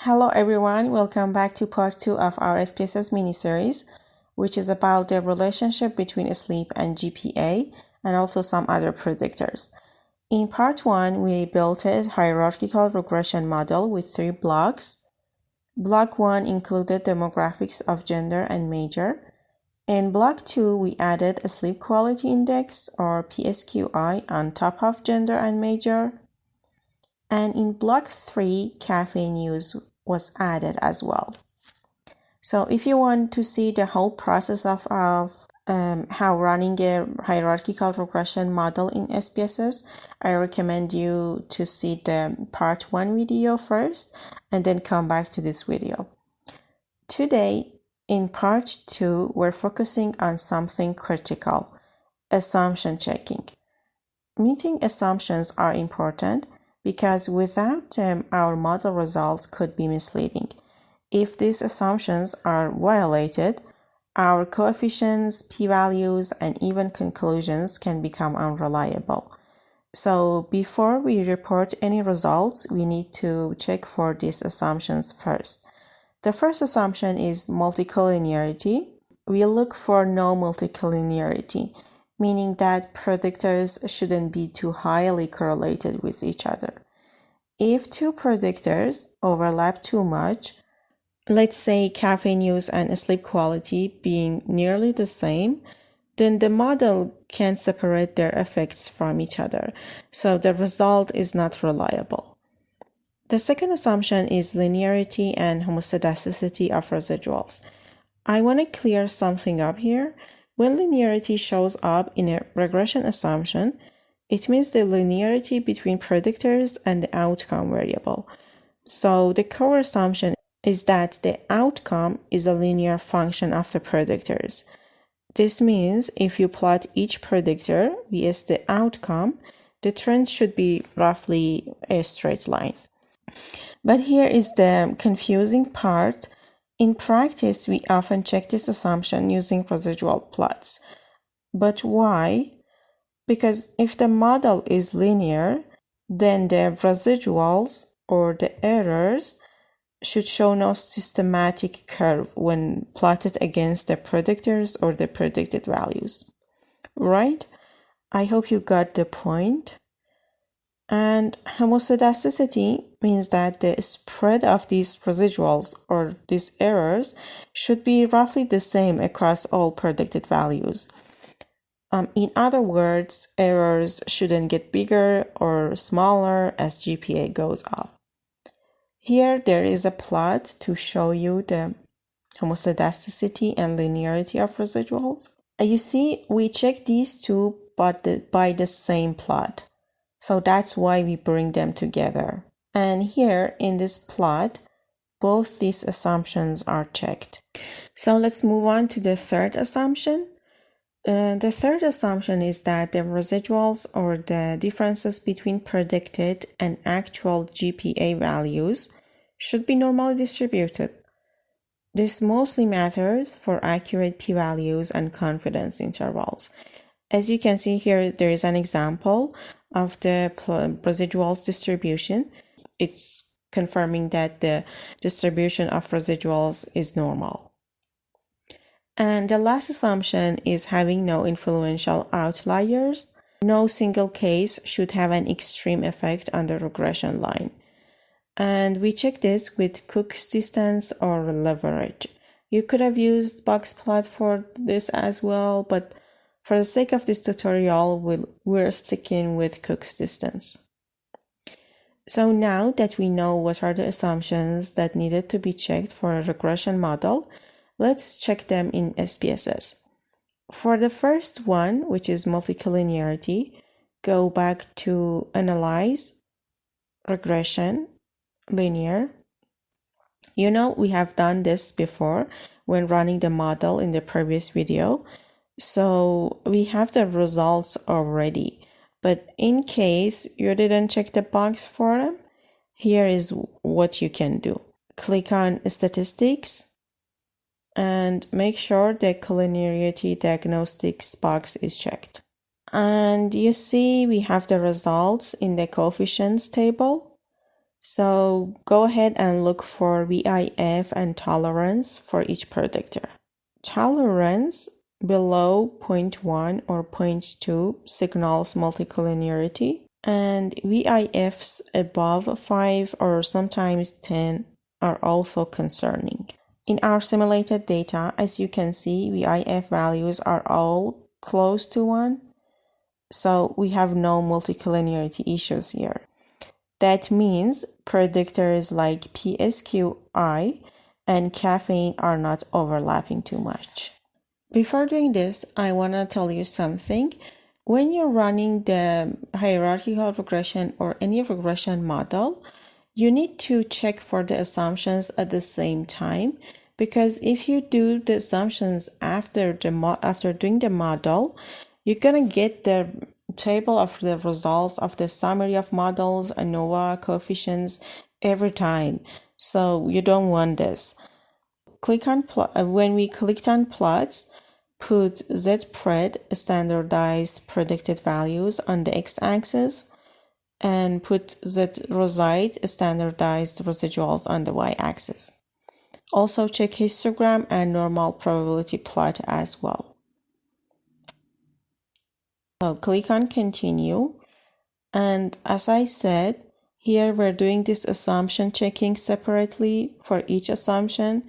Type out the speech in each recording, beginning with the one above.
Hello everyone, welcome back to part 2 of our SPSS mini-series, which is about the relationship between sleep and GPA and also some other predictors. In part 1, we built a hierarchical regression model with 3 blocks. Block 1 included demographics of gender and major. In block 2, we added a sleep quality index or PSQI on top of gender and major. And in block 3, caffeine use was added as well. So if you want to see the whole process of how running a hierarchical regression model in SPSS, I recommend you to see the part 1 video first and then come back to this video. Today, in part 2, we're focusing on something critical, assumption checking. Meeting assumptions are important because without them, our model results could be misleading. If these assumptions are violated, our coefficients, p-values, and even conclusions can become unreliable. So before we report any results, we need to check for these assumptions first. The first assumption is multicollinearity. We look for no multicollinearity, meaning that predictors shouldn't be too highly correlated with each other. If two predictors overlap too much, let's say caffeine use and sleep quality being nearly the same, then the model can't separate their effects from each other, so the result is not reliable. The second assumption is linearity and homoscedasticity of residuals. I want to clear something up here. When linearity shows up in a regression assumption, it means the linearity between predictors and the outcome variable. So the core assumption is that the outcome is a linear function of the predictors. This means if you plot each predictor vs the outcome, the trend should be roughly a straight line. But here is the confusing part. In practice, we often check this assumption using residual plots. But why? Because if the model is linear, then the residuals or the errors should show no systematic curve when plotted against the predictors or the predicted values. Right? I hope you got the point. And homoscedasticity means that the spread of these residuals or these errors should be roughly the same across all predicted values. In other words, errors shouldn't get bigger or smaller as GPA goes up. Here there is a plot to show you the homoscedasticity and linearity of residuals. You see, we check these two but by the same plot. So that's why we bring them together. And here in this plot, both these assumptions are checked. So let's move on to the third assumption. The third assumption is that the residuals or the differences between predicted and actual GPA values should be normally distributed. This mostly matters for accurate p-values and confidence intervals. As you can see here, there is an example of the residuals distribution. It's confirming that the distribution of residuals is normal. And the last assumption is having no influential outliers. No single case should have an extreme effect on the regression line. And we check this with Cook's distance or leverage. You could have used box plot for this as well, but for the sake of this tutorial, we're sticking with Cook's distance. So now that we know what are the assumptions that needed to be checked for a regression model, let's check them in SPSS. For the first one, which is multicollinearity, go back to Analyze, Regression, Linear. You know, we have done this before when running the model in the previous video. So we have the results already. But in case you didn't check the box for them, here is what you can do. Click on Statistics and make sure the collinearity diagnostics box is checked. And you see we have the results in the coefficients table. So go ahead and look for VIF and tolerance for each predictor. Tolerance below 0.1 or 0.2 signals multicollinearity, and VIFs above 5 or sometimes 10 are also concerning. In our simulated data, as you can see, VIF values are all close to 1, so we have no multicollinearity issues here. That means predictors like PSQI and caffeine are not overlapping too much. Before doing this, I want to tell you something. When you're running the hierarchical regression or any regression model, you need to check for the assumptions at the same time, because if you do the assumptions after doing the model, you're gonna get the table of the results of the summary of models, ANOVA, coefficients every time. So you don't want this. When we clicked on plots, put Z-pred, standardized predicted values, on the x-axis, and put Z-resize, standardized residuals, on the y-axis. Also check histogram and normal probability plot as well. So click on continue, and as I said, here we're doing this assumption checking separately for each assumption.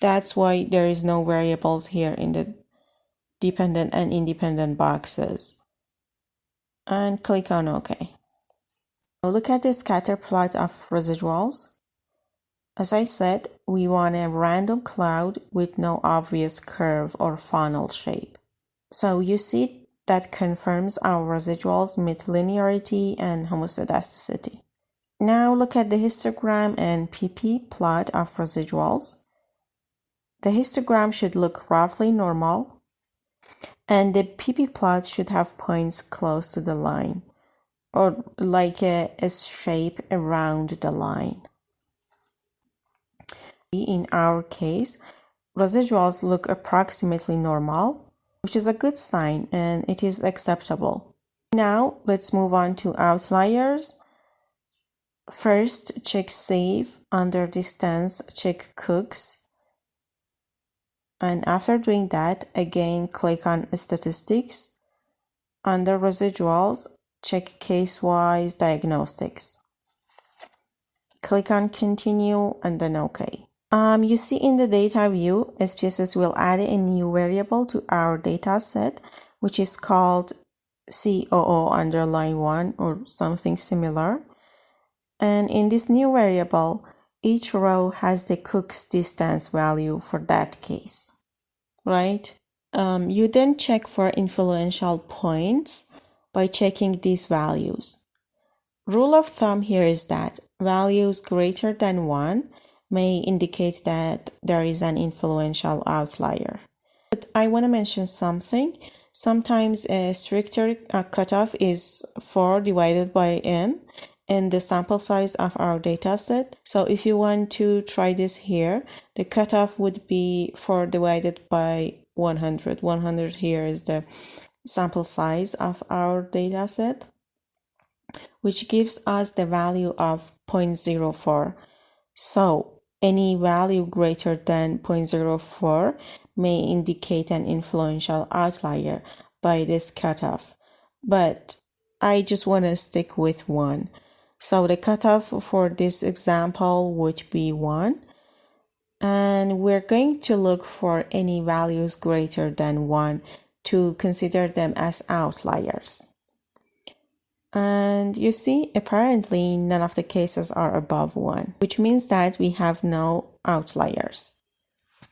That's why there is no variables here in the dependent and independent boxes. And click on OK. Now look at the scatter plot of residuals. As I said, we want a random cloud with no obvious curve or funnel shape. So you see that confirms our residuals meet linearity and homoscedasticity. Now look at the histogram and PP plot of residuals. The histogram should look roughly normal, and the PP plot should have points close to the line, or like a shape around the line. In our case, residuals look approximately normal, which is a good sign and it is acceptable. Now let's move on to outliers. First, check save, under distance, check cooks. And after doing that, again click on statistics. Under residuals, check case-wise diagnostics. Click on continue and then OK. You see in the data view, SPSS will add a new variable to our data set, which is called COO underline 1 or something similar. And in this new variable, each row has the Cook's distance value for that case, right? You then check for influential points by checking these values. Rule of thumb here is that values greater than 1 may indicate that there is an influential outlier. But I want to mention something. Sometimes a stricter cutoff is 4 divided by n in the sample size of our dataset. So if you want to try this here, the cutoff would be 4 divided by 100. 100 here is the sample size of our dataset, which gives us the value of 0.04. So any value greater than 0.04 may indicate an influential outlier by this cutoff, but I just want to stick with 1. So the cutoff for this example would be 1, and we're going to look for any values greater than 1 to consider them as outliers. And you see, apparently none of the cases are above 1, which means that we have no outliers.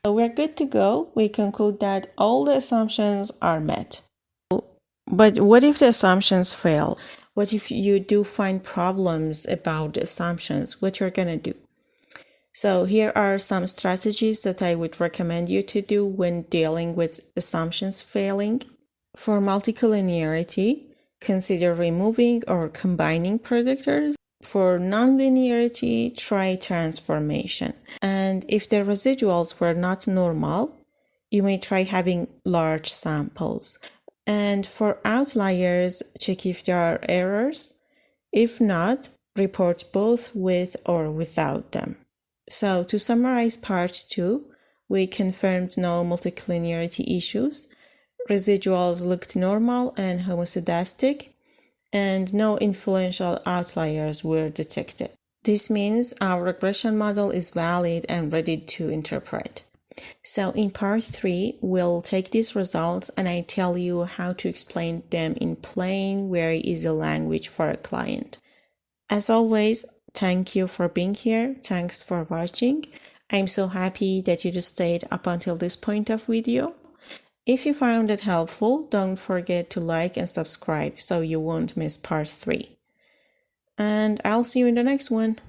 So we're good to go. We conclude that all the assumptions are met. But what if the assumptions fail? What if you do find problems about the assumptions? What you're gonna do? So here are some strategies that I would recommend you to do when dealing with assumptions failing. For multicollinearity, consider removing or combining predictors. For nonlinearity, try transformation. And if the residuals were not normal, you may try having large samples. And for outliers, check if there are errors. If not, report both with or without them. So to summarize part 2, we confirmed no multicollinearity issues, residuals looked normal and homoscedastic, and no influential outliers were detected. This means our regression model is valid and ready to interpret. So in part 3, we'll take these results and I tell you how to explain them in plain, very easy language for a client. As always, thank you for being here. Thanks for watching. I'm so happy that you just stayed up until this point of video. If you found it helpful, don't forget to like and subscribe so you won't miss part 3. And I'll see you in the next one.